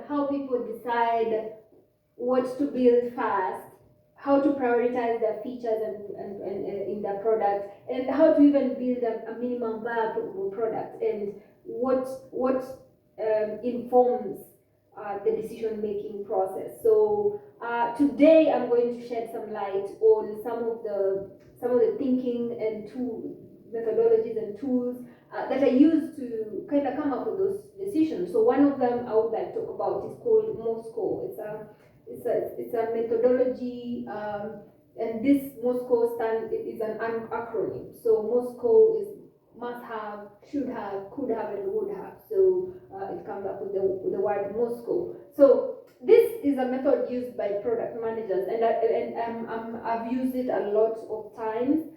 how people decide what to build first, how to prioritize their features and in their product, and how to even build a minimum viable product, and what informs the decision-making process. So today I'm going to shed some light on some of the thinking and methodologies and tools that I use to kind of come up with those decisions. So one of them I would like to talk about is called MoSCoW. It's a methodology, and this MoSCoW is an acronym. So MoSCoW is must have, should have, could have, and would have. So it comes up with the word MoSCoW. So this is a method used by product managers, and I've used it a lot of times,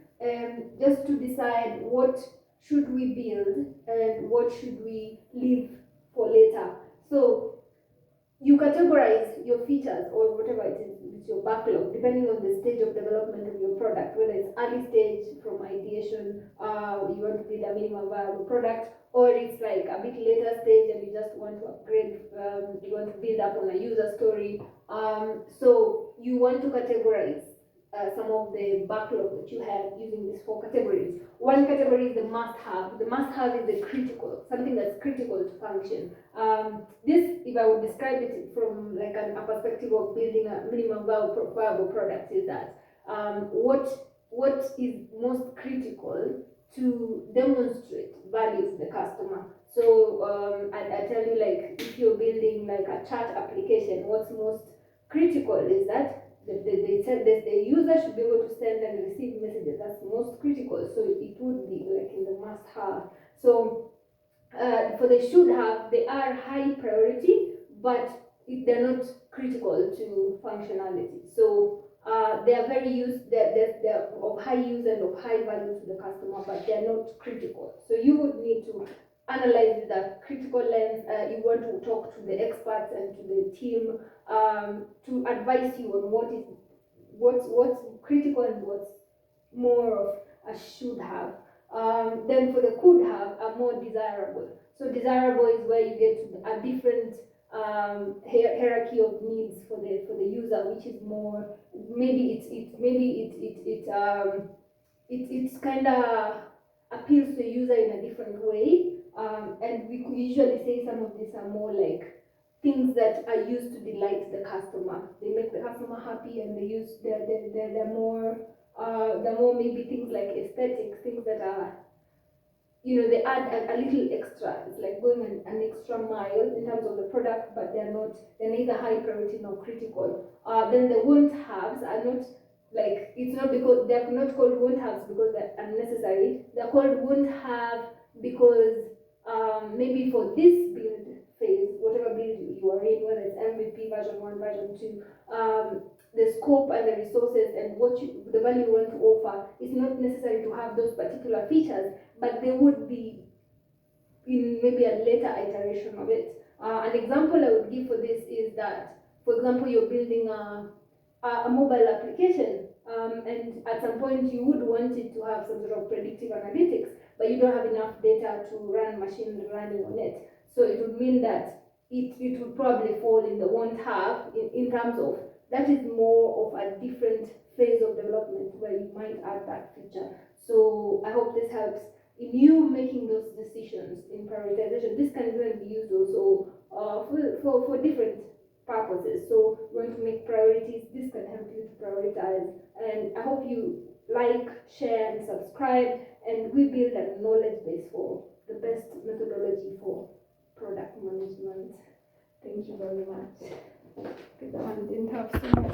just to decide what should we build and what should we leave for later. So you categorize your features or whatever it is with your backlog depending on the stage of development of your product, whether it's early stage from ideation, you want to build a minimum viable product, or it's like a bit later stage and you just want to upgrade, you want to build up on a user story. So you want to categorize some of the backlog that you have using these 4 categories. One category is the must-have. The must-have is the critical, something that's critical to function. This, if I would describe it from like a perspective of building a minimum viable product, is that what is most critical to demonstrate value to the customer. So I tell you, like, if you're building like a chat application, what's most critical is that they said that the user should be able to send and receive messages. That's most critical. So it would be like in the must-have. So for the should-have, they are high priority, but they're not critical to functionality. So they are they're of high use and of high value to the customer, but they're not critical. So you would need to analyze the critical lens. You want to talk to the experts and to the team to advise you on what's critical and what's more of a should have. Then for the could have, are more desirable. So desirable is where you get to a different hierarchy of needs for the user, which is more, maybe it's kind of appeals to the user in a different way. And we could usually say some of these are more like things that are used to delight the customer. They make the customer happy, and they're more maybe things like aesthetics, things that are, they add a little extra. It's like going an extra mile in terms of the product, but they're neither high priority nor critical. Then the won't haves are not, like, it's not because they're not called won't haves because they're unnecessary. They're called won't have because maybe for this build phase, whatever build you are in, whether it's MVP version 1, version 2, the scope and the resources and the value you want to offer is not necessary to have those particular features, but they would be in maybe a later iteration of it. An example I would give for this is that, for example, you're building a mobile application, and at some point you would want it to have some sort of predictive analytics, but you don't have enough data to run machine learning on it. So it would mean that it would probably fall in the won't have in terms of that is more of a different phase of development where you might add that feature. So I hope this helps in you making those decisions in prioritization. This can even be used also for different purposes. So we're going to make priorities. This can help you to prioritize. And I hope you like, share, and subscribe. And we build a knowledge base for the best methodology for product management. Thank you very much. Because I didn't have so much.